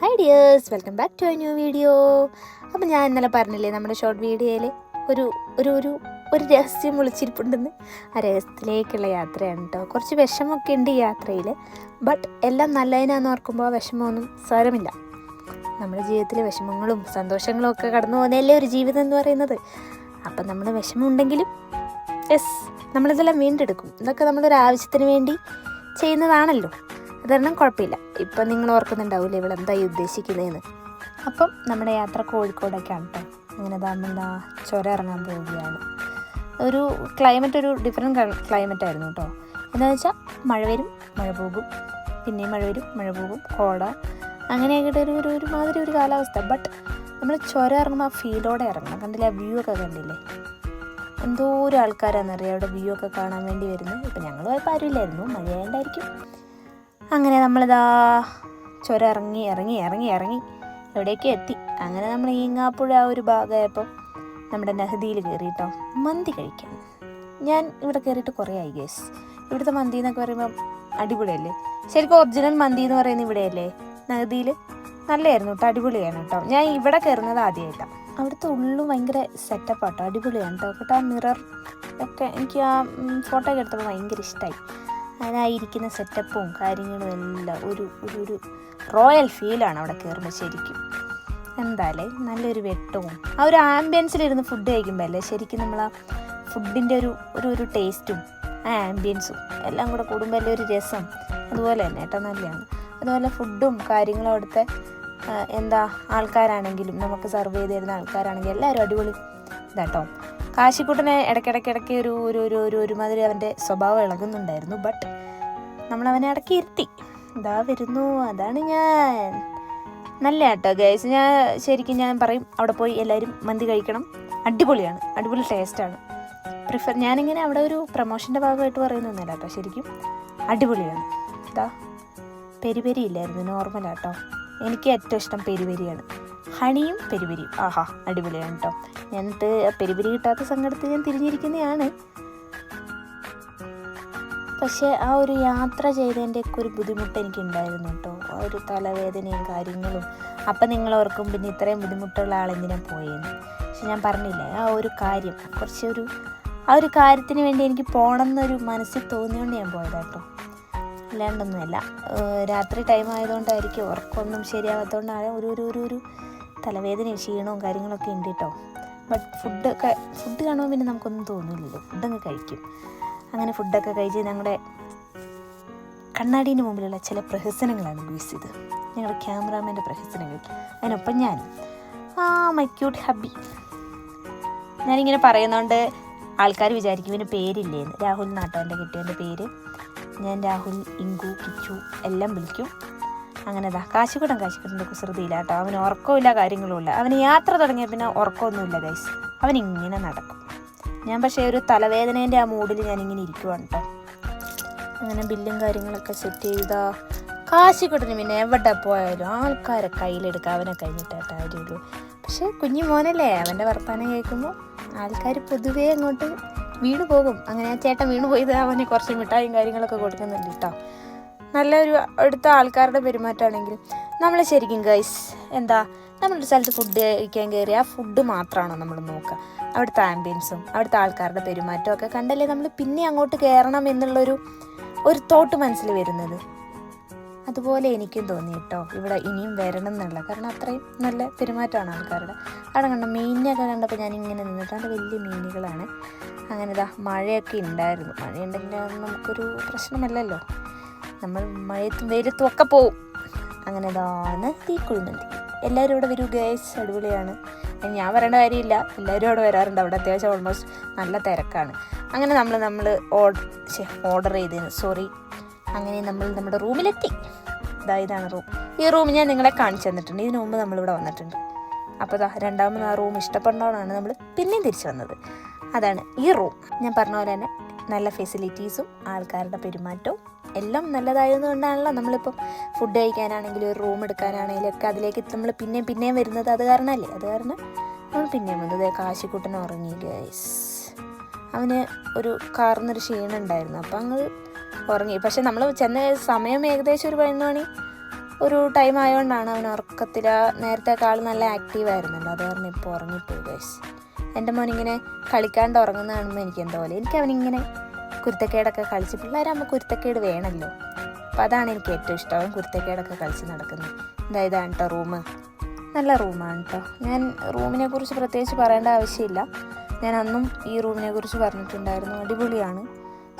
Hi dears, welcome back to a new video. അപ്പോൾ ഞാൻ ഇന്നലെ പറഞ്ഞില്ലേ നമ്മുടെ ഷോർട്ട് വീഡിയോയിൽ ഒരു ഒരു ഒരു ഒരു രഹസ്യം വിളിച്ചിരിപ്പുണ്ടെന്ന്. ആ രഹസ്യത്തിലേക്കുള്ള യാത്രയാണ് കേട്ടോ. കുറച്ച് വിഷമമൊക്കെ ഉണ്ട് ഈ യാത്രയിൽ, ബട്ട് എല്ലാം നല്ലതിനാന്ന് ഓർക്കുമ്പോൾ ആ വിഷമമൊന്നും സാരമില്ല. നമ്മുടെ ജീവിതത്തിൽ വിഷമങ്ങളും സന്തോഷങ്ങളും ഒക്കെ കടന്നു പോകുന്നതല്ലേ ഒരു ജീവിതം എന്ന് പറയുന്നത്. അപ്പം നമ്മൾ വിഷമം ഉണ്ടെങ്കിലും നമ്മളിതെല്ലാം വീണ്ടെടുക്കും. ഇതൊക്കെ നമ്മളൊരു ആവശ്യത്തിന് വേണ്ടി ചെയ്യുന്നതാണല്ലോ, അതൊന്നും കുഴപ്പമില്ല. ഇപ്പം നിങ്ങൾ ഓർക്കുന്നുണ്ടാവില്ലേ ഇവിടെ എന്തായി ഉദ്ദേശിക്കുന്നതെന്ന്. അപ്പം നമ്മുടെ യാത്ര കോഴിക്കോടൊക്കെയാണ് കേട്ടോ. അങ്ങനെ നമ്മൾ ചുരം ഇറങ്ങാൻ പോവുകയാണ്. ഒരു ഡിഫറെൻറ്റ് ക്ലൈമറ്റ് ആയിരുന്നു കേട്ടോ. എന്താണെന്ന് വെച്ചാൽ മഴ വരും, മഴ പോകും, പിന്നെയും മഴ വരും, മഴ പോകും, കോട, അങ്ങനെയൊക്കെ ഒരുമാതിരി ഒരു കാലാവസ്ഥ. ബട്ട് നമ്മൾ ചുരം ഇറങ്ങുമ്പോൾ ആ ഫീലോടെ ഇറങ്ങണം. കണ്ടില്ലേ, ആ വ്യൂ ഒക്കെ കണ്ടില്ലേ? എന്തോരം ആൾക്കാരാണെന്നറിയാം അവിടെ വ്യൂ ഒക്കെ കാണാൻ വേണ്ടി വരുന്നത്. ഇപ്പം ഞങ്ങൾ പോയപ്പോൾ ആരുമില്ലായിരുന്നു, മഴയായതുകൊണ്ടായിരിക്കും. അങ്ങനെ നമ്മളിതാ ചുരം ഇറങ്ങി എവിടേക്ക് എത്തി. അങ്ങനെ നമ്മൾ ഈങ്ങാപ്പുഴ ആ ഒരു ഭാഗമായപ്പോൾ നമ്മുടെ നഹദിയിൽ കയറി കേട്ടോ മന്തി കഴിക്കാൻ. ഞാൻ ഇവിടെ കയറിയിട്ട് കുറേ ആയി ഗേസ്. ഇവിടുത്തെ മന്തി എന്നൊക്കെ പറയുമ്പോൾ അടിപൊളിയല്ലേ. ശരിക്കും ഒറിജിനൽ മന്തി എന്ന് പറയുന്നത് ഇവിടെയല്ലേ, നഹദിയിൽ. നല്ലതായിരുന്നു കേട്ടോ, അടിപൊളിയാണ് കേട്ടോ. ഞാൻ ഇവിടെ കയറുന്നത് ആദ്യമായിട്ടാണ്. അവിടുത്തെ ഉള്ളും ഭയങ്കര സെറ്റപ്പാട്ടോ, അടിപൊളിയാണ് കേട്ടോ. ആ മിറർ ഒക്കെ എനിക്ക് ആ ഫോട്ടോ ഒക്കെ എടുത്തപ്പോൾ ഭയങ്കര ഇഷ്ടമായി. അതിനായിരിക്കുന്ന സെറ്റപ്പും കാര്യങ്ങളും എല്ലാം ഒരു റോയൽ ഫീലാണ് അവിടെ കയറുമ്പോൾ ശരിക്കും. എന്തായാലും നല്ലൊരു വെട്ടവും ആ ഒരു ആംബിയൻസിലിരുന്ന് ഫുഡ് കഴിക്കുമ്പോൾ അല്ലേ ശരിക്കും നമ്മൾ ആ ഫുഡിൻ്റെ ഒരു ടേസ്റ്റും ആ ആംബിയൻസും എല്ലാം കൂടെ കൂടുമ്പോൾ അല്ലേ ഒരു രസം. അതുപോലെ തന്നെ കേട്ടോ, നല്ലതാണ്. അതുപോലെ ഫുഡും കാര്യങ്ങളും അവിടുത്തെ ആൾക്കാരാണെങ്കിലും നമുക്ക് സർവ് ചെയ്ത് തരുന്ന ആൾക്കാരാണെങ്കിലും എല്ലാവരും അടിപൊളി ഇതാട്ടോ. കാശിക്കുട്ടനെ ഇടയ്ക്കിടയ്ക്ക് ഒരുമാതിരി അവൻ്റെ സ്വഭാവം ഇളകുന്നുണ്ടായിരുന്നു. ബട്ട് നമ്മളവനെ ഇടയ്ക്ക് ഇരുത്തി. ഇതാ വരുന്നു, അതാണ് ഞാൻ. നല്ല കേട്ടോ ഗൈസ്. ഞാൻ പറയും അവിടെ പോയി എല്ലാവരും മന്തി കഴിക്കണം. അടിപൊളിയാണ്, അടിപൊളി ടേസ്റ്റാണ്. ഞാനിങ്ങനെ അവിടെ ഒരു പ്രൊമോഷൻ്റെ ഭാഗമായിട്ട് പറയുന്നൊന്നുമില്ല കേട്ടോ, ശരിക്കും അടിപൊളിയാണ്. ഇതാ പെരി ഇല്ലായിരുന്നു, നോർമലാട്ടോ. എനിക്ക് ഏറ്റവും ഇഷ്ടം പെരിയാണ്. ഹണിയും പെരിയും ആഹാ അടിപൊളിയാണ് കേട്ടോ. എന്നിട്ട് പെരി കിട്ടാത്ത സങ്കടത്തിൽ ഞാൻ തിരിഞ്ഞിരിക്കുന്നതാണ്. പക്ഷേ ആ ഒരു യാത്ര ചെയ്തതിൻ്റെയൊക്കെ ഒരു ബുദ്ധിമുട്ട് എനിക്കുണ്ടായിരുന്നു കേട്ടോ. ആ ഒരു തലവേദനയും കാര്യങ്ങളും. അപ്പം നിങ്ങൾ ഓർക്കും പിന്നെ ഇത്രയും ബുദ്ധിമുട്ടുള്ള ആളെന്തിനാണ് പോയെന്ന്. പക്ഷെ ഞാൻ പറഞ്ഞില്ലേ, ആ ഒരു കാര്യം ആ ഒരു കാര്യത്തിന് വേണ്ടി എനിക്ക് പോകണം എന്നൊരു മനസ്സിൽ തോന്നിയോണ്ട് ഞാൻ പോയതാട്ടോ, അല്ലാണ്ടൊന്നുമല്ല. രാത്രി ടൈം ആയതുകൊണ്ടായിരിക്കും, ഉറക്കമൊന്നും ശരിയാവാത്തതുകൊണ്ടാണ് ഒരു തലവേദനയും ക്ഷീണവും കാര്യങ്ങളൊക്കെ ഉണ്ട് കേട്ടോ. ബട്ട് ഫുഡ് കാണുമ്പോൾ പിന്നെ നമുക്കൊന്നും തോന്നില്ലല്ലോ, ഫുഡങ്ങ് കഴിക്കും. അങ്ങനെ ഫുഡൊക്കെ കഴിച്ച് ഞങ്ങളുടെ കണ്ണാടീൻ്റെ മുമ്പിലുള്ള ചില പ്രഹസനങ്ങളാണ് യൂസ് ചെയ്തത്, ഞങ്ങളുടെ ക്യാമറാമാൻ്റെ പ്രഹസനങ്ങൾ. അതിനൊപ്പം ഞാനും മൈ ക്യൂട്ട് ഹബി. ഞാനിങ്ങനെ പറയുന്നതുകൊണ്ട് ആൾക്കാർ വിചാരിക്കും ഇവന് പേരില്ലേന്ന്. രാഹുൽ എന്നാട്ടോ എൻ്റെ കിട്ടിയതിൻ്റെ പേര്. ഞാൻ രാഹുൽ, ഇങ്കു, കിച്ചു എല്ലാം വിളിക്കും. അങ്ങനെ കാശിക്കുട്ടൻ്റെ കുസൃതിയില്ല കേട്ടോ. അവന് ഉറക്കമില്ല, കാര്യങ്ങളുമില്ല. അവന് യാത്ര തുടങ്ങിയ പിന്നെ ഉറക്കമൊന്നുമില്ല ഗൈസ്. അവനിങ്ങനെ നടക്കും. ഞാൻ പക്ഷേ ഒരു തലവേദനേൻ്റെ ആ മൂഡിൽ ഞാനിങ്ങനെ ഇരിക്കുവാണ് കേട്ടോ. അങ്ങനെ ബില്ലും കാര്യങ്ങളൊക്കെ സെറ്റ് ചെയ്താ കാശിക്കുട്ടന് പിന്നെ എവിടെ പോയാലും ആൾക്കാരെ കയ്യിലെടുക്കുക, അവനെ കഴിഞ്ഞിട്ടാട്ടോ കാര്യമുള്ളൂ. പക്ഷേ കുഞ്ഞു മോനല്ലേ, അവൻ്റെ വർത്തമാനം കേൾക്കുമ്പോൾ ആൾക്കാർ പൊതുവേ അങ്ങോട്ട് വീണ് പോകും. അങ്ങനെ ആ ചേട്ടൻ വീണ് പോയത് അവന് കുറച്ച് മിഠായും കാര്യങ്ങളൊക്കെ കൊടുക്കുന്നുണ്ട് കേട്ടോ. നല്ലൊരു അടുത്ത ആൾക്കാരുടെ പെരുമാറ്റമാണെങ്കിലും നമ്മൾ ശരിക്കും ഗൈസ് നമ്മളൊരു സ്ഥലത്ത് ഫുഡ് കഴിക്കാൻ കയറി ആ ഫുഡ് മാത്രമാണോ നമ്മൾ നോക്കുക? അവിടുത്തെ ആംബിയൻസും അവിടുത്തെ ആൾക്കാരുടെ പെരുമാറ്റവും ഒക്കെ കണ്ടല്ലേ നമ്മൾ പിന്നെ അങ്ങോട്ട് കയറണം എന്നുള്ളൊരു തോട്ട് മനസ്സിൽ വരുന്നത്. അതുപോലെ എനിക്കും തോന്നി കേട്ടോ ഇവിടെ ഇനിയും വരണം എന്നുള്ള. കാരണം അത്രയും നല്ല പെരുമാറ്റമാണ് ആൾക്കാരുടെ. അവിടെ കണ്ട മീനിനെയൊക്കെ കണ്ടപ്പോൾ ഞാനിങ്ങനെ നിന്നിട്ടാണ്ട് വലിയ മീനുകളാണ്. അങ്ങനെ മഴയൊക്കെ ഉണ്ടായിരുന്നു. മഴയുണ്ടെങ്കിൽ നമുക്കൊരു പ്രശ്നമല്ലല്ലോ, നമ്മൾ മഴയത്തും വെയിലത്തും ഒക്കെ പോവും. അങ്ങനെ തീക്കുഴിമന്തി. എല്ലാവരും ഇവിടെ വരൂ ഗൈസ്, അടിപൊളിയാണ്. ഞാൻ വരേണ്ട കാര്യമില്ല, എല്ലാവരും അവിടെ വരാറുണ്ട്. അവിടെ അത്യാവശ്യം ഓൾമോസ്റ്റ് നല്ല തിരക്കാണ്. അങ്ങനെ നമ്മൾ ഓർഡർ ചെയ്തതിന് അങ്ങനെ നമ്മൾ നമ്മുടെ റൂമിലെത്തി. ഇതാണ് റൂം. ഈ റൂം ഞാൻ നിങ്ങളെ കാണിച്ചു തന്നിട്ടുണ്ട്. ഇതിനു മുമ്പ് നമ്മളിവിടെ വന്നിട്ടുണ്ട്. അപ്പോൾ രണ്ടാമത് ആ റൂം ഇഷ്ടപ്പെടുന്നതുകൊണ്ടാണ് നമ്മൾ പിന്നെയും തിരിച്ചു വന്നത്. അതാണ് ഈ റൂം. ഞാൻ പറഞ്ഞ പോലെ തന്നെ നല്ല ഫെസിലിറ്റീസും ആൾക്കാരുടെ പെരുമാറ്റവും എല്ലാം നല്ലതായതുകൊണ്ടാണല്ലോ നമ്മളിപ്പം ഫുഡ് കഴിക്കാനാണെങ്കിലും ഒരു റൂം എടുക്കാനാണെങ്കിലും ഒക്കെ അതിലേക്ക് നമ്മൾ പിന്നെയും വരുന്നത്. അത് കാരണം നമ്മൾ പിന്നെയും വന്നത്. കാശിക്കുട്ടൻ ഉറങ്ങി ഗൈസ്. അവന് ഒരു കാർന്നൊരു ക്ഷീണം ഉണ്ടായിരുന്നു, അപ്പം അങ്ങ് ഉറങ്ങി. പക്ഷെ നമ്മൾ ചെന്ന സമയം ഏകദേശം ഒരു 11 മണി ഒരു ടൈം ആയതുകൊണ്ടാണ് അവൻ ഉറക്കത്തിൽ. നേരത്തെക്കാൾ നല്ല ആക്റ്റീവായിരുന്നല്ലോ, അത് കാരണം ഇപ്പോൾ ഉറങ്ങിപ്പോയി ഗൈസ്. എൻ്റെ മോനിങ്ങനെ കളിക്കാണ്ട് ഉറങ്ങുന്ന കാണുമ്പോൾ എനിക്ക് എന്തോ പോലെ. എനിക്ക് അവനിങ്ങനെ കുരുത്തക്കേടൊക്കെ കളിച്ച്, പിള്ളേരാകുമ്പോൾ കുരുത്തക്കേട് വേണമല്ലോ, അപ്പോൾ അതാണ് എനിക്ക് ഏറ്റവും ഇഷ്ടം. അവൻ കുരുത്തക്കേടൊക്കെ കളിച്ച് നടക്കുന്നത്. ഇതാണ് കേട്ടോ റൂം, നല്ല റൂമാണ് കേട്ടോ. ഞാൻ റൂമിനെ കുറിച്ച് പ്രത്യേകിച്ച് പറയേണ്ട ആവശ്യമില്ല, ഞാൻ അന്നും ഈ റൂമിനെ കുറിച്ച് പറഞ്ഞിട്ടുണ്ടായിരുന്നു. അടിപൊളിയാണ്,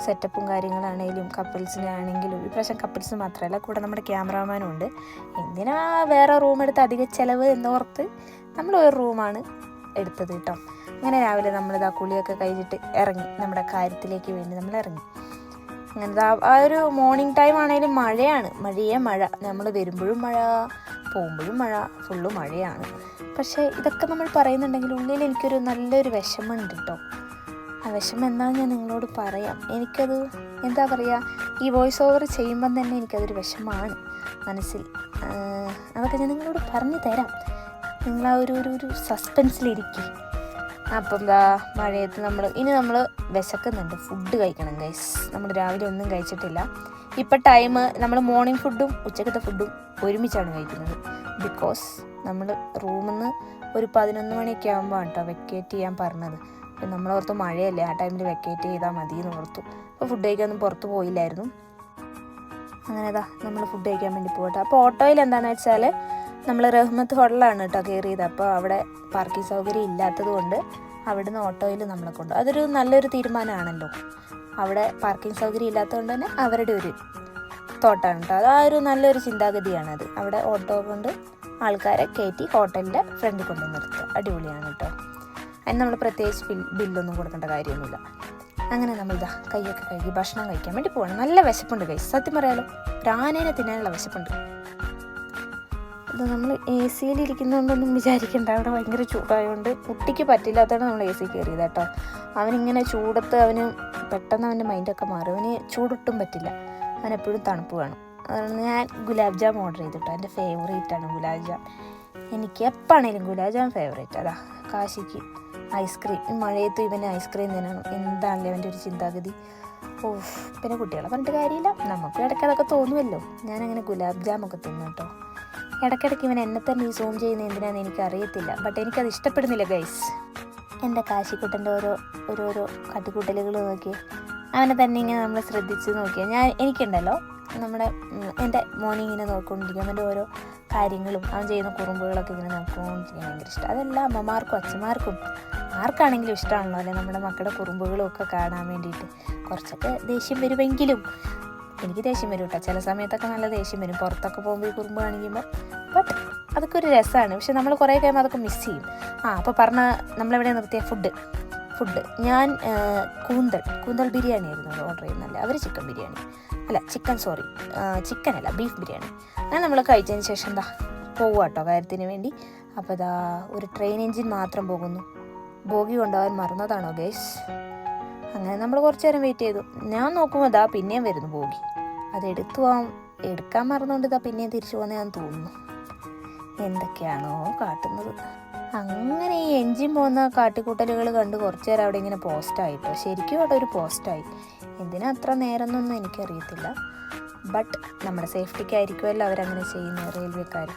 സെറ്റപ്പും കാര്യങ്ങളാണെങ്കിലും കപ്പിൾസിനാണെങ്കിലും. ഈ പ്രാവശ്യം കപ്പിൾസ് മാത്രമല്ല, കൂടെ നമ്മുടെ ക്യാമറാമാനും ഉണ്ട്. എന്തിനാ വേറെ റൂം എടുത്ത് അധിക ചിലവ് എന്നോർത്ത് നമ്മൾ ഒരു റൂമാണ് എടുത്തത് കേട്ടോ. അങ്ങനെ രാവിലെ നമ്മളിതാ കുളിയൊക്കെ കഴിഞ്ഞിട്ട് ഇറങ്ങി, നമ്മുടെ കാര്യത്തിലേക്ക് വേണ്ടി നമ്മൾ ഇറങ്ങി. അങ്ങനെ ആ ഒരു മോർണിംഗ് ടൈം ആണെങ്കിലും മഴയാണ്, മഴ. നമ്മൾ വരുമ്പോഴും മഴ, പോകുമ്പോഴും മഴ, ഫുള്ള് മഴയാണ്. പക്ഷേ ഇതൊക്കെ നമ്മൾ പറയുന്നുണ്ടെങ്കിൽ ഉള്ളിൽ എനിക്കൊരു നല്ലൊരു വിഷമമുണ്ട് കേട്ടോ. ആ വിഷമം എന്താണെന്ന് ഞാൻ നിങ്ങളോട് പറയാം. എനിക്കത് എന്താ പറയുക, ഈ വോയിസ് ഓവർ ചെയ്യുമ്പം തന്നെ എനിക്കതൊരു വിഷമമാണ് മനസ്സിൽ. അതൊക്കെ ഞാൻ നിങ്ങളോട് പറഞ്ഞു തരാം, നിങ്ങൾ ആ ഒരു സസ്പെൻസിലിരിക്കും. അപ്പം എന്താ മഴയത്ത് നമ്മൾ വിശക്കുന്നുണ്ട്, ഫുഡ് കഴിക്കണം ഗൈസ്. നമ്മൾ രാവിലെ ഒന്നും കഴിച്ചിട്ടില്ല. ഇപ്പം ടൈം നമ്മൾ മോർണിംഗ് ഫുഡും ഉച്ചക്കത്തെ ഫുഡും ഒരുമിച്ചാണ് കഴിക്കുന്നത്. ബിക്കോസ് നമ്മൾ റൂമിൽ നിന്ന് ഒരു 11 മണിയൊക്കെ ആകുമ്പോൾ കേട്ടോ വെക്കേറ്റ് ചെയ്യാൻ പറഞ്ഞത്. അപ്പം നമ്മളോർത്ത് മഴയല്ലേ, ആ ടൈമിൽ വെക്കേറ്റ് ചെയ്താൽ മതി എന്ന് ഓർത്തു. അപ്പോൾ ഫുഡ് കഴിക്കാനൊന്നും പുറത്ത് പോയില്ലായിരുന്നു. അങ്ങനെ നമ്മൾ ഫുഡ് കഴിക്കാൻ വേണ്ടി പോകട്ടെ. അപ്പോൾ ഓട്ടോയിൽ എന്താണെന്ന് വെച്ചാൽ നമ്മൾ റഹ്മത്ത് ഹോട്ടലാണ് കേട്ടോ കയറിയത്. അപ്പോൾ അവിടെ പാർക്കിംഗ് സൗകര്യം ഇല്ലാത്തത് കൊണ്ട് അവിടുന്ന് ഓട്ടോയിൽ നമ്മളെ കൊണ്ട്, അതൊരു നല്ലൊരു തീരുമാനമാണല്ലോ. അവിടെ പാർക്കിംഗ് സൗകര്യം ഇല്ലാത്തതുകൊണ്ട് തന്നെ അവരുടെ ഒരു തോട്ടാണ് കേട്ടോ. അത് ആ ഒരു നല്ലൊരു ചിന്താഗതിയാണത്. അവിടെ ഓട്ടോ കൊണ്ട് ആൾക്കാരെ കയറ്റി ഹോട്ടലിൻ്റെ ഫ്രണ്ടിൽ കൊണ്ട് നിർത്തുക, അടിപൊളിയാണ് കേട്ടോ. അതിന് നമ്മൾ പ്രത്യേകിച്ച് ബില്ലൊന്നും കൊടുക്കേണ്ട കാര്യമൊന്നുമില്ല. അങ്ങനെ നമ്മളിതാ കൈയൊക്കെ കഴുകി ഭക്ഷണം കഴിക്കാൻ വേണ്ടി പോകണം. നല്ല വിശപ്പുണ്ട് കൈ, സത്യം പറയാലോ, ഒരാനേനെ തിന്നാനുള്ള വിശപ്പുണ്ട്. അത് നമ്മൾ എ സിയിലിരിക്കുന്നതുകൊണ്ടൊന്നും വിചാരിക്കേണ്ട, അവിടെ ഭയങ്കര ചൂടായതുകൊണ്ട് കുട്ടിക്ക് പറ്റില്ലാത്തതാണ് നമ്മൾ എ സി കയറിയത് കേട്ടോ. അവനിങ്ങനെ ചൂടത്ത് പെട്ടെന്ന് അവൻ്റെ മൈൻഡൊക്കെ മാറും. അവന് ചൂടൊട്ടും പറ്റില്ല, അവനെപ്പോഴും തണുപ്പ് വേണം. അതുകൊണ്ട് ഞാൻ ഗുലാബ് ജാം ഓർഡർ ചെയ്തിട്ടോ. എൻ്റെ ഫേവറേറ്റാണ് ഗുലാബ് ജാം. എനിക്ക് എപ്പാണേലും ഗുലാബ് ജാം ഫേവറേറ്റ്. അതാ കാശിക്ക് ഐസ്ക്രീം, ഈ മഴയത്ത് ഇവന് ഐസ്ക്രീം തിന്നണം, എന്താണല്ലേ അവൻ്റെ ഒരു ചിന്താഗതി. പിന്നെ കുട്ടികളെ പറഞ്ഞിട്ട് കാര്യമില്ല, നമുക്കും ഇടയ്ക്ക് അതൊക്കെ തോന്നുമല്ലോ. ഞാനങ്ങനെ ഗുലാബ് ജാമൊക്കെ തിന്നു കേട്ടോ. ഇടയ്ക്കിടയ്ക്ക് ഇവൻ എന്നെ തന്നെ ഈ സൂം ചെയ്യുന്നത് എന്തിനാണെന്ന് എനിക്കറിയത്തില്ല, ബട്ട് എനിക്കത് ഇഷ്ടപ്പെടുന്നില്ല ഗൈസ്. എൻ്റെ കാശിക്കുട്ടൻ്റെ ഓരോരോ കാട്ടിക്കൂട്ടലുകൾ നോക്കി അവനെ തന്നെ ഇങ്ങനെ നമ്മൾ ശ്രദ്ധിച്ച് നോക്കിയാൽ എനിക്കുണ്ടല്ലോ, എൻ്റെ മോനെ ഇങ്ങനെ നോക്കിക്കൊണ്ടിരിക്കും. അവൻ്റെ ഓരോ കാര്യങ്ങളും അവൻ ചെയ്യുന്ന കുറുമ്പുകളൊക്കെ ഇങ്ങനെ നോക്കിക്കൊണ്ടിരിക്കാൻ ഭയങ്കര ഇഷ്ടം. അതെല്ലാം അമ്മമാർക്കും അച്ഛന്മാർക്കും ആർക്കാണെങ്കിലും ഇഷ്ടമാണല്ലോ അല്ലെ, നമ്മുടെ മക്കളുടെ കുറുമ്പുകളും ഒക്കെ കാണാൻ വേണ്ടിയിട്ട്. കുറച്ചൊക്കെ ദേഷ്യം വരുമെങ്കിലും, എനിക്ക് ദേഷ്യം വരും കേട്ടോ ചില സമയത്തൊക്കെ, നല്ല ദേഷ്യം വരും പുറത്തൊക്കെ പോകുമ്പോൾ ഈ കുറുമ്പ് കാണിക്കുമ്പോൾ. ബട്ട് അതൊക്കെ ഒരു രസമാണ്. പക്ഷെ നമ്മൾ കുറേ കഴിയുമ്പോൾ അതൊക്കെ മിസ് ചെയ്യും. അപ്പോൾ നമ്മളെവിടെ നിർത്തിയ ഫുഡ് ഞാൻ കൂന്തൽ ബിരിയാണി ആയിരുന്നു ഓർഡർ ചെയ്യുന്നതല്ല, അവർ ചിക്കൻ ബിരിയാണി അല്ല, ചിക്കനല്ല ബീഫ് ബിരിയാണി. അങ്ങനെ നമ്മൾ കഴിച്ചതിന് ശേഷം പോവുക കേട്ടോ കാര്യത്തിന് വേണ്ടി. അപ്പോൾ ഒരു ട്രെയിൻ എൻജിൻ മാത്രം പോകുന്നു. ബോഗി കൊണ്ടുപോകാൻ മറന്നതാണോ ഗൈസ്? അങ്ങനെ നമ്മൾ കുറച്ച് നേരം വെയിറ്റ് ചെയ്തു. ഞാൻ നോക്കുമ്പോൾ പിന്നെയും വരുന്നു ബോഗി. അത് എടുക്കാൻ മറന്നുകൊണ്ട് പിന്നെയും തിരിച്ചു പോകുന്നതാണെന്ന് തോന്നുന്നു. എന്തൊക്കെയാണോ കാട്ടുന്നത്. അങ്ങനെ ഈ എൻജിൻ പോകുന്ന കാട്ടിക്കൂട്ടലുകൾ കണ്ട് കുറച്ച് നേരം അവിടെ ഇങ്ങനെ പോസ്റ്റായിട്ടോ. ശരിക്കും അവിടെ ഒരു പോസ്റ്റായി. എന്തിനാ അത്ര നേരം എന്നൊന്നും എനിക്കറിയത്തില്ല, ബട്ട് നമ്മുടെ സേഫ്റ്റിക്കായിരിക്കുമല്ലോ അവരങ്ങനെ ചെയ്യുന്നത്, റെയിൽവേക്കാർ.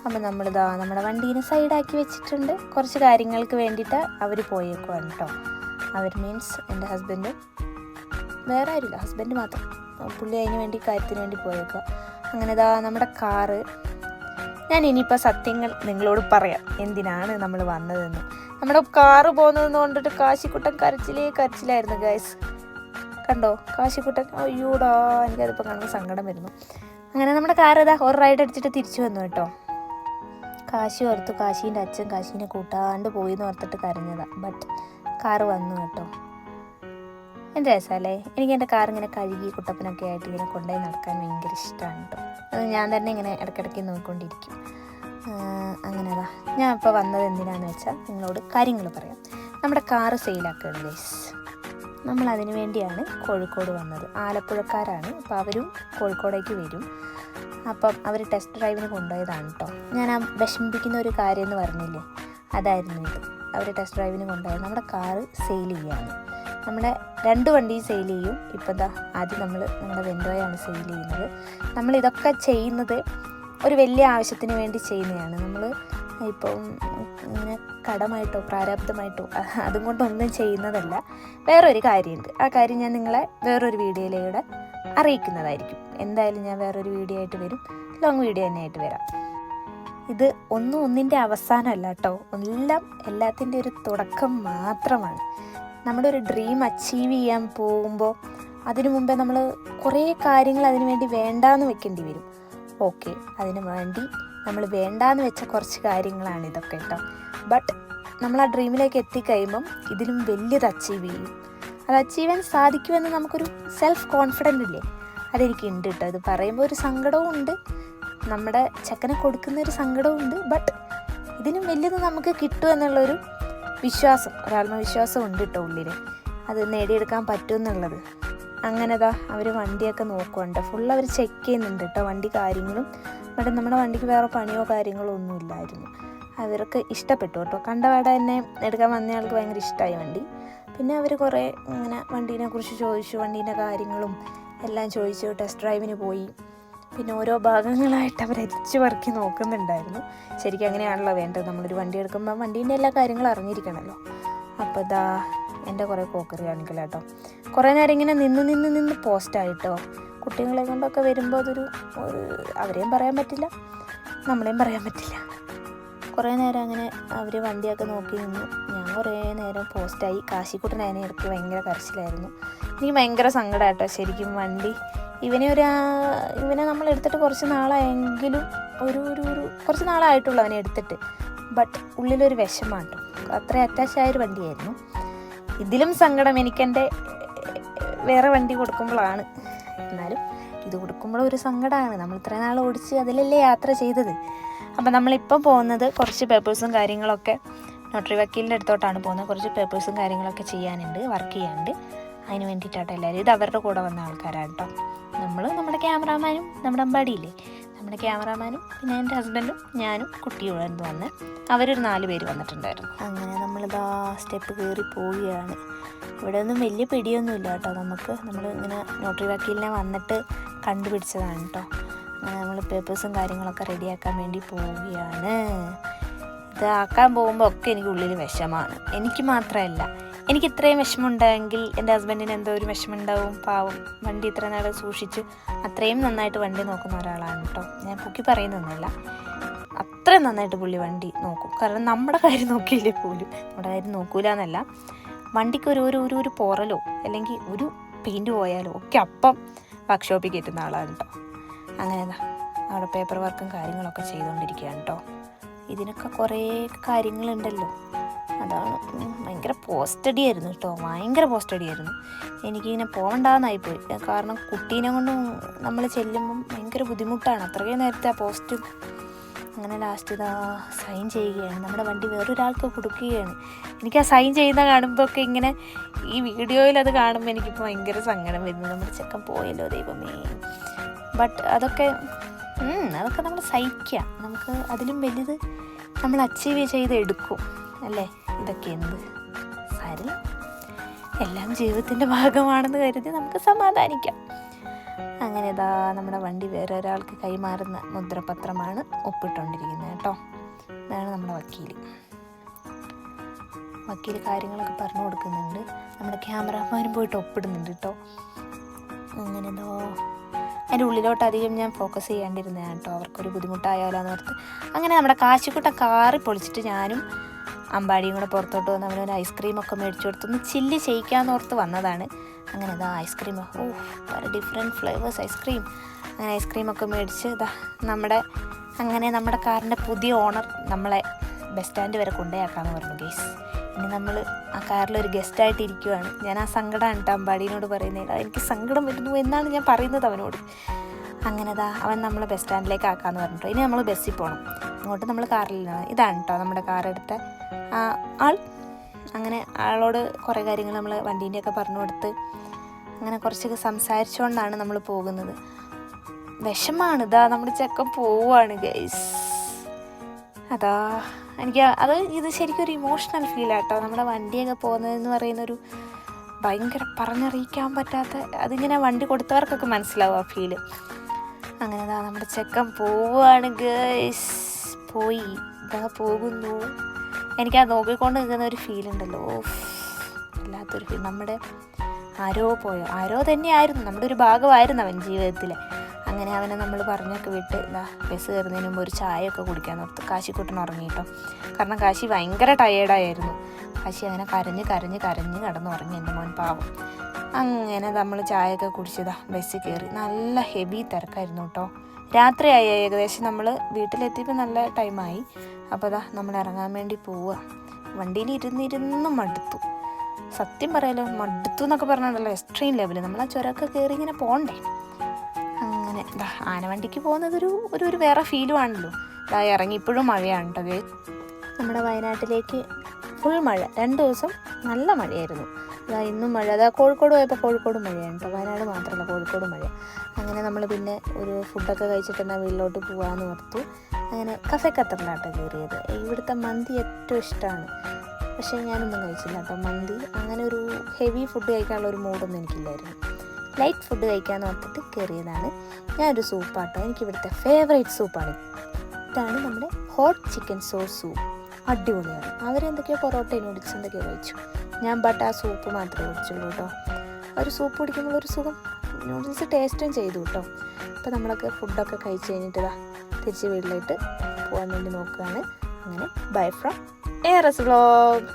അപ്പം നമ്മുടെ വണ്ടീനെ സൈഡാക്കി വെച്ചിട്ടുണ്ട്. കുറച്ച് കാര്യങ്ങൾക്ക് വേണ്ടിയിട്ട് അവർ പോയേക്കുവാണ് കേട്ടോ. അവർ മീൻസ് എൻ്റെ ഹസ്ബൻഡും, വേറെ ആരില്ല, ഹസ്ബൻഡ് മാത്രം. പുള്ളി കാര്യത്തിന് വേണ്ടി പോയേക്കുക. അങ്ങനെ നമ്മുടെ കാറ്, ഞാൻ ഇനിയിപ്പോൾ സത്യങ്ങൾ നിങ്ങളോട് പറയാം എന്തിനാണ് നമ്മൾ വന്നതെന്ന്. നമ്മുടെ കാറ് പോകുന്നതെന്ന് കൊണ്ടിട്ട് കാശിക്കുട്ടൻ കരച്ചിലായിരുന്നു ഗൈസ്. കണ്ടോ കാശിക്കുട്ടൻ? അയ്യോടാ, എനിക്കതിപ്പോൾ കാണുമ്പോൾ സങ്കടം വരുന്നു. അങ്ങനെ നമ്മുടെ കാറ് ഒരു റൈഡ് അടിച്ചിട്ട് തിരിച്ചു വന്നു കേട്ടോ. കാശി ഓർത്തു കാശീൻ്റെ അച്ഛൻ കാശീനെ കൂട്ടാണ്ട് പോയി എന്ന് ഓർത്തിട്ട് കരഞ്ഞതാണ്. ബട്ട് കാറ് വന്നു കേട്ടോ. എൻ്റെ രസമല്ലേ, എനിക്ക് എൻ്റെ കാറിങ്ങനെ കഴുകി കുട്ടപ്പനൊക്കെ ആയിട്ട് ഇങ്ങനെ കൊണ്ടുപോയി നടക്കാൻ ഭയങ്കര ഇഷ്ടമാണ് കേട്ടോ. അത് ഞാൻ തന്നെ ഇങ്ങനെ ഇടയ്ക്കിടയ്ക്ക് നോക്കിക്കൊണ്ടിരിക്കും. അങ്ങനെ ഞാൻ ഇപ്പോൾ വന്നത് എന്തിനാന്ന് വെച്ചാൽ നിങ്ങളോട് കാര്യങ്ങൾ പറയാം. നമ്മുടെ കാറ് സെയിലാക്കുകയാണ് ഗൈസ്. നമ്മളതിനു വേണ്ടിയാണ് കോഴിക്കോട് വന്നത്. ആലപ്പുഴക്കാരാണ്, അപ്പോൾ അവരും കോഴിക്കോടേക്ക് വരും. അപ്പം അവർ ടെസ്റ്റ് ഡ്രൈവിന് കൊണ്ടുപോയതാണ് കേട്ടോ. ഞാൻ ആ വിഷമിപ്പിക്കുന്ന ഒരു കാര്യം എന്ന് പറഞ്ഞില്ലേ, അതായിരുന്നു ഇത്. അവർ ടെസ്റ്റ് ഡ്രൈവിന് കൊണ്ടുപോയത്. നമ്മുടെ കാറ് സെയിൽ ചെയ്യുകയാണ്. നമ്മുടെ 2 വണ്ടിയും സെയിൽ ചെയ്യും. ഇപ്പം ആദ്യം നമ്മുടെ വെൻഡോയാണ് സെയിൽ ചെയ്യുന്നത്. നമ്മളിതൊക്കെ ചെയ്യുന്നത് ഒരു വലിയ ആവശ്യത്തിന് വേണ്ടി ചെയ്യുന്നതാണ്. നമ്മൾ ഇപ്പം ഇങ്ങനെ കടമായിട്ടോ പ്രാരാബ്ധമായിട്ടോ അതും കൊണ്ടൊന്നും ചെയ്യുന്നതല്ല. വേറൊരു കാര്യമുണ്ട്. ആ കാര്യം ഞാൻ നിങ്ങളെ വേറൊരു വീഡിയോയിലൂടെ അറിയിക്കുന്നതായിരിക്കും. എന്തായാലും ഞാൻ വേറൊരു വീഡിയോ ആയിട്ട് വരും. ലോങ് വീഡിയോ തന്നെ ആയിട്ട് വരാം. ഇത് ഒന്നിൻ്റെ അവസാനമല്ല കേട്ടോ. എല്ലാത്തിൻ്റെ ഒരു തുടക്കം മാത്രമാണ്. നമ്മുടെ ഒരു ഡ്രീം അച്ചീവ് ചെയ്യാൻ പോകുമ്പോൾ അതിനു മുമ്പേ നമ്മൾ കുറേ കാര്യങ്ങൾ അതിനു വേണ്ടി വേണ്ടാന്ന് വെക്കേണ്ടി വരും. ഓക്കെ, അതിനു വേണ്ടി നമ്മൾ വേണ്ടാന്ന് വെച്ച കുറച്ച് കാര്യങ്ങളാണ് ഇതൊക്കെ കേട്ടോ. ബട്ട് നമ്മൾ ആ ഡ്രീമിലേക്ക് എത്തിക്കഴിയുമ്പം ഇതിലും വലിയത് അച്ചീവ് ചെയ്യും. അത് അച്ചീവ് ചെയ്യാൻ സാധിക്കുമെന്ന് നമുക്കൊരു സെൽഫ് കോൺഫിഡൻ്റ് ഇല്ലേ, അതെനിക്ക് ഉണ്ട് കേട്ടോ. ഇത് പറയുമ്പോൾ ഒരു സങ്കടവും ഉണ്ട്, നമ്മുടെ ചെക്കനെ കൊടുക്കുന്നൊരു സങ്കടവും ഉണ്ട്. ബട്ട് ഇതിനും വലിയത് നമുക്ക് കിട്ടും എന്നുള്ളൊരു വിശ്വാസം, ഒരാത്മവിശ്വാസം ഉണ്ട് കേട്ടോ ഉള്ളിൽ. അത് നേടിയെടുക്കാൻ പറ്റുമെന്നുള്ളത്. അങ്ങനെതാ അവർ വണ്ടിയൊക്കെ നോക്കുന്നുണ്ട്. ഫുൾ അവർ ചെക്ക് ചെയ്യുന്നുണ്ട് കേട്ടോ വണ്ടി കാര്യങ്ങളും. ബട്ട് നമ്മുടെ വണ്ടിക്ക് വേറെ പണിയോ കാര്യങ്ങളോ ഒന്നും ഇല്ലായിരുന്നു. അവർക്ക് ഇഷ്ടപ്പെട്ടു കേട്ടോ. കണ്ടപാടെ തന്നെ എടുക്കാൻ വന്നയാൾക്ക് ഭയങ്കര ഇഷ്ടമായി വണ്ടി. പിന്നെ അവർ കുറേ ഇങ്ങനെ വണ്ടീനെ കുറിച്ച് ചോദിച്ചു, വണ്ടീൻ്റെ കാര്യങ്ങളും എല്ലാം ചോദിച്ചു. ടെസ്റ്റ് ഡ്രൈവിന് പോയി. പിന്നെ ഓരോ ഭാഗങ്ങളായിട്ട് അവർ അരിച്ചു പറക്കി നോക്കുന്നുണ്ടായിരുന്നു. ശരിക്കും അങ്ങനെയാണല്ലോ വേണ്ടത്. നമ്മളൊരു വണ്ടി എടുക്കുമ്പോൾ വണ്ടീൻ്റെ എല്ലാ കാര്യങ്ങളും അറിഞ്ഞിരിക്കണമല്ലോ. അപ്പോൾ ഇതാ എൻ്റെ കുറേ കോക്കറി കാണിക്കില്ല കേട്ടോ. കുറേ നേരം ഇങ്ങനെ നിന്ന് പോസ്റ്റായിട്ടോ. കുട്ടികളെ കൊണ്ടൊക്കെ വരുമ്പോൾ അതൊരു അവരെയും പറയാൻ പറ്റില്ല, നമ്മളെയും പറയാൻ പറ്റില്ല. കുറേ നേരം അങ്ങനെ അവർ വണ്ടിയൊക്കെ നോക്കി നിന്നു. ഞാൻ കുറേ നേരം പോസ്റ്റായി. കാശിക്കുട്ടൻ അതിനെ ഇടയ്ക്ക് ഭയങ്കര കരച്ചിലായിരുന്നു. എനിക്ക് ഭയങ്കര സങ്കടമായിട്ടോ ശരിക്കും. വണ്ടി ഇവനെ നമ്മൾ എടുത്തിട്ട് കുറച്ച് നാളായെങ്കിലും ഒരു കുറച്ച് നാളായിട്ടുള്ളൂ അവനെ എടുത്തിട്ട്. ബട്ട് ഉള്ളിലൊരു വിഷമാണ് കേട്ടോ. അത്രയും അറ്റാച്ചായൊരു വണ്ടിയായിരുന്നു. ഇതിലും സങ്കടം എനിക്കെൻ്റെ വേറെ വണ്ടി കൊടുക്കുമ്പോഴാണ്. എന്നാലും ഇത് കൊടുക്കുമ്പോഴും ഒരു സങ്കടമാണ്. നമ്മൾ ഇത്രയും നാൾ ഓടിച്ച് അതിലല്ലേ യാത്ര ചെയ്തത്. അപ്പം നമ്മളിപ്പം പോകുന്നത് കുറച്ച് പേപ്പേഴ്സും കാര്യങ്ങളൊക്കെ നോട്ടറി വക്കീലിൻ്റെ അടുത്തോട്ടാണ് പോകുന്നത്. കുറച്ച് പേപ്പേഴ്സും കാര്യങ്ങളൊക്കെ ചെയ്യാനുണ്ട്, വർക്ക് ചെയ്യാനുണ്ട്. അതിന് വേണ്ടിയിട്ടാട്ടോ എല്ലാവരും. ഇത് അവരുടെ കൂടെ വന്ന ആൾക്കാരാണ് കേട്ടോ. നമ്മുടെ ക്യാമറാമാനും നമ്മുടെ അമ്പാടിയില്ലേ, നമ്മുടെ ക്യാമറാമാനും പിന്നെ എൻ്റെ ഹസ്ബൻഡും ഞാനും കുട്ടിയോട് വന്ന് അവരൊരു 4 പേര് വന്നിട്ടുണ്ടായിരുന്നു. അങ്ങനെ നമ്മളിതാ സ്റ്റെപ്പ് കയറി പോവുകയാണ്. ഇവിടെ ഒന്നും വലിയ പിടിയൊന്നുമില്ല കേട്ടോ നമുക്ക്. നമ്മൾ ഇങ്ങനെ നോട്ടറി വക്കീലിനെ വന്നിട്ട് കണ്ടുപിടിച്ചതാണ് കേട്ടോ. അങ്ങനെ നമ്മൾ പേപ്പേഴ്സും കാര്യങ്ങളൊക്കെ റെഡിയാക്കാൻ വേണ്ടി പോവുകയാണ്. ഇത് ആക്കാൻ പോകുമ്പോൾ ഒക്കെ എനിക്ക് ഉള്ളിൽ വിഷമാണ്. എനിക്ക് മാത്രമല്ല, എനിക്ക് ഇത്രയും വിഷമമുണ്ടായെങ്കിൽ എൻ്റെ ഹസ്ബൻഡിന് എന്തോ ഒരു വിഷമമുണ്ടാവും. പാവം, വണ്ടി ഇത്ര നേരം സൂക്ഷിച്ച് അത്രയും നന്നായിട്ട് വണ്ടി നോക്കുന്ന ഒരാളാണ് കേട്ടോ. ഞാൻ പൊക്കി പറയുന്നൊന്നുമല്ല, അത്രയും നന്നായിട്ട് പുള്ളി വണ്ടി നോക്കും. കാരണം നമ്മുടെ കാര്യം നോക്കിയില്ലേ പോലും, നമ്മുടെ കാര്യം നോക്കൂല എന്നല്ല, വണ്ടിക്ക് ഒരു പോറലോ അല്ലെങ്കിൽ ഒരു പെയിൻറ്റ് പോയാലോ ഒക്കെ അപ്പം വർക്ക്ഷോപ്പിൽ കയറ്റുന്ന ആളാണ് കേട്ടോ. അങ്ങനെതാ അവിടെ പേപ്പർ വർക്കും കാര്യങ്ങളൊക്കെ ചെയ്തുകൊണ്ടിരിക്കുകയാണ് കേട്ടോ. ഇതിനൊക്കെ കുറേ കാര്യങ്ങളുണ്ടല്ലോ. അതാണ് ഭയങ്കര പോസ്റ്റഡി ആയിരുന്നു കേട്ടോ, ഭയങ്കര പോസ്റ്റഡി ആയിരുന്നു. എനിക്കിങ്ങനെ പോകണ്ടെന്നായിപ്പോയി. കാരണം കുട്ടീനെ കൊണ്ട് നമ്മൾ ചെല്ലുമ്പം ഭയങ്കര ബുദ്ധിമുട്ടാണ്. അത്രയും നേരത്തെ ആ പോസ്റ്റും. അങ്ങനെ ലാസ്റ്റ് ഇതാ സൈൻ ചെയ്യുകയാണ്. നമ്മുടെ വണ്ടി വേറൊരാൾക്ക് കൊടുക്കുകയാണ്. എനിക്ക് ആ സൈൻ ചെയ്യുന്ന കാണുമ്പോൾ ഒക്കെ ഇങ്ങനെ ഈ വീഡിയോയിൽ അത് കാണുമ്പോൾ എനിക്കിപ്പോൾ ഭയങ്കര സങ്കടം വരുന്നു. നമ്മുടെ ചെക്കൻ പോയല്ലോ ദൈവമേ. ബട്ട് അതൊക്കെ നമ്മൾ സഹിക്കുക. നമുക്ക് അതിലും വലുത് നമ്മൾ അച്ചീവ് ചെയ്തെടുക്കും അല്ലേ. ഇതൊക്കെ എന്ത് സാരില്ല, എല്ലാം ജീവിതത്തിൻ്റെ ഭാഗമാണെന്ന് കരുതി നമുക്ക് സമാധാനിക്കാം. അങ്ങനെ ഇതാ നമ്മുടെ വണ്ടി വേറെ ഒരാൾക്ക് കൈമാറുന്ന മുദ്രപത്രമാണ് ഒപ്പിട്ടുകൊണ്ടിരിക്കുന്നത് കേട്ടോ. ഇതാണ് നമ്മുടെ വക്കീൽ കാര്യങ്ങളൊക്കെ പറഞ്ഞു കൊടുക്കുന്നുണ്ട്. നമ്മുടെ ക്യാമറാമാനും പോയിട്ട് ഒപ്പിടുന്നുണ്ട് കേട്ടോ. അങ്ങനെ ഇതോ അതിൻ്റെ ഉള്ളിലോട്ട് അധികം ഞാൻ ഫോക്കസ് ചെയ്യാണ്ടിരുന്നതാണ് കേട്ടോ, അവർക്കൊരു ബുദ്ധിമുട്ടായാലോ എന്നോർത്ത്. അങ്ങനെ നമ്മുടെ കാശിക്കുട്ടൻ കാറി പൊളിച്ചിട്ട് ഞാനും അമ്പാടിയും കൂടെ പുറത്തോട്ട് വന്ന് അവനൊരു ഐസ്ക്രീമൊക്കെ മേടിച്ചു കൊടുത്തൊന്ന് ചില്ല് ചെയ്യിക്കാമെന്നോർത്ത് വന്നതാണ്. അങ്ങനെ ഇതാ ഐസ്ക്രീം, പല ഡിഫറെൻറ്റ് ഫ്ലേവേഴ്സ് ഐസ്ക്രീം. അങ്ങനെ ഐസ്ക്രീമൊക്കെ മേടിച്ച് ഇതാ നമ്മുടെ കാറിൻ്റെ പുതിയ ഓണർ നമ്മളെ ബസ് സ്റ്റാൻഡ് വരെ കൊണ്ടുപോയാക്കാമെന്ന് പറഞ്ഞു ഗൈസ്. ഇനി നമ്മൾ ആ കാറിലൊരു ഗസ്റ്റായിട്ട് ഇരിക്കുവാണ്. ഞാൻ ആ സങ്കടമാണ് കേട്ടോ അമ്പാടിയോട് പറയുന്നത്. എനിക്ക് സങ്കടം വരുന്നു എന്നാണ് ഞാൻ പറയുന്നത് അവനോട്. അങ്ങനെ അവൻ നമ്മളെ ബസ് സ്റ്റാൻഡിലേക്ക് ആക്കാമെന്ന് പറഞ്ഞിട്ടോ. ഇനി നമ്മൾ ബസ്സിൽ പോകണം. അങ്ങോട്ട് നമ്മൾ കാറിലാണ്. ഇതാണ് കേട്ടോ നമ്മുടെ കാറെടുത്ത ആൾ. അങ്ങനെ ആളോട് കുറേ കാര്യങ്ങൾ നമ്മൾ വണ്ടീൻ്റെയൊക്കെ പറഞ്ഞു കൊടുത്ത് അങ്ങനെ കുറച്ചൊക്കെ സംസാരിച്ചുകൊണ്ടാണ് നമ്മൾ പോകുന്നത്. വിഷമാണ്. നമ്മുടെ ചെക്കൻ പോവുകയാണ് ഗൈസ്. ഇത് ശരിക്കും ഒരു ഇമോഷണൽ ഫീലാട്ടോ. നമ്മുടെ വണ്ടിയൊക്കെ പോകുന്നതെന്ന് പറയുന്നൊരു ഭയങ്കര പറഞ്ഞറിയിക്കാൻ പറ്റാത്ത, അതിങ്ങനെ വണ്ടി കൊടുത്തവർക്കൊക്കെ മനസ്സിലാവും ആ ഫീല്. അങ്ങനെ നമ്മുടെ ചെക്കൻ പോവുകയാണ് ഗൈസ്. പോയി ഇതാ പോകുന്നു. എനിക്കത് നോക്കിക്കൊണ്ട് നിൽക്കുന്ന ഒരു ഫീൽ ഉണ്ടല്ലോ, വല്ലാത്തൊരു ഫീൽ. നമ്മുടെ ആരോ തന്നെയായിരുന്നു, നമ്മുടെ ഒരു ഭാഗമായിരുന്നു അവൻ ജീവിതത്തിൽ. അങ്ങനെ അവനെ നമ്മൾ പറഞ്ഞൊക്കെ വിട്ട് ബസ് കയറുന്നതിന് മുമ്പ് ഒരു ചായയൊക്കെ കുടിക്കാൻ ഓർത്ത് കാശിക്കുട്ടൻ ഉറങ്ങിയിട്ടോ. കാരണം കാശി ഭയങ്കര ടയേർഡായിരുന്നു. കാശി അങ്ങനെ കരഞ്ഞ് കിടന്നുറങ്ങി എൻ്റെ മോൻ പാവം. അങ്ങനെ നമ്മൾ ചായയൊക്കെ കുടിച്ചതാ ബസ്സിൽ കയറി. നല്ല ഹെവി തിരക്കായിരുന്നു കേട്ടോ. രാത്രിയായി ഏകദേശം. നമ്മൾ വീട്ടിലെത്തിയപ്പോൾ നല്ല ടൈമായി. അപ്പോൾ നമ്മൾ ഇറങ്ങാൻ വേണ്ടി പോവുക. വണ്ടിയിൽ ഇരുന്ന് മടുത്തു. സത്യം പറയാലോ, മടുത്തു എന്നൊക്കെ പറഞ്ഞിട്ടുണ്ടല്ലോ, എക്സ്ട്രീം ലെവൽ. നമ്മൾ ആ ചുരമൊക്കെ കയറി ഇങ്ങനെ പോകണ്ടേ. അങ്ങനെ ആനവണ്ടിക്ക് പോകുന്നത് ഒരു വേറെ ഫീലുമാണല്ലോ. ഇറങ്ങി. ഇപ്പോഴും മഴയാണ് കേട്ടോ. നമ്മുടെ വയനാട്ടിലേക്ക് ഫുൾ മഴ. 2 ദിവസം നല്ല മഴയായിരുന്നു. ഇന്നും മഴ. കോഴിക്കോട് പോയപ്പോൾ കോഴിക്കോട് മഴയാണ് കേട്ടോ. വയനാട് മാത്രമല്ല, കോഴിക്കോട് മഴ. അങ്ങനെ നമ്മൾ പിന്നെ ഒരു ഫുഡൊക്കെ കഴിച്ചിട്ട് എന്നാൽ വീട്ടിലോട്ട് പോകാമെന്ന് ഓർത്തു. അങ്ങനെ കഫേ ഖത്തറിലാട്ടോ കയറിയത്. ഇവിടുത്തെ മന്തി ഏറ്റവും ഇഷ്ടമാണ്. പക്ഷേ ഞാനൊന്നും കഴിച്ചില്ല കേട്ടോ മന്തി. അങ്ങനെ ഒരു ഹെവി ഫുഡ് കഴിക്കാനുള്ള ഒരു മൂഡൊന്നും എനിക്കില്ലായിരുന്നു. ലൈറ്റ് ഫുഡ് കഴിക്കാമെന്ന് ഓർത്തിട്ട് കയറിയതാണ്. ഞാനൊരു സൂപ്പാട്ടോ, എനിക്കിവിടുത്തെ ഫേവറേറ്റ് സൂപ്പാണ്. ഇതാണ് നമ്മുടെ ഹോട്ട് ചിക്കൻ സോസ് സൂപ്പ്. അടിപൊളിയാണ്. അവരെന്തൊക്കെയോ പൊറോട്ട നൂഡിൽസ് എന്തൊക്കെയോ കഴിച്ചു. ഞാൻ ആ സൂപ്പ് മാത്രമേ കുടിച്ചുള്ളൂ കേട്ടോ. ഒരു സൂപ്പ് കുടിക്കുമ്പോഴൊരു സുഖം. നൂഡിൽസ് ടേസ്റ്റും ചെയ്തു കേട്ടോ. അപ്പോൾ നമ്മളൊക്കെ ഫുഡൊക്കെ കഴിച്ച് കഴിഞ്ഞിട്ട് തിരിച്ച് വീട്ടിലോട്ട് പോകാൻ വേണ്ടി നോക്കുകയാണ്. അങ്ങനെ ബൈ ഫ്രം ARS വ്ലോഗ്.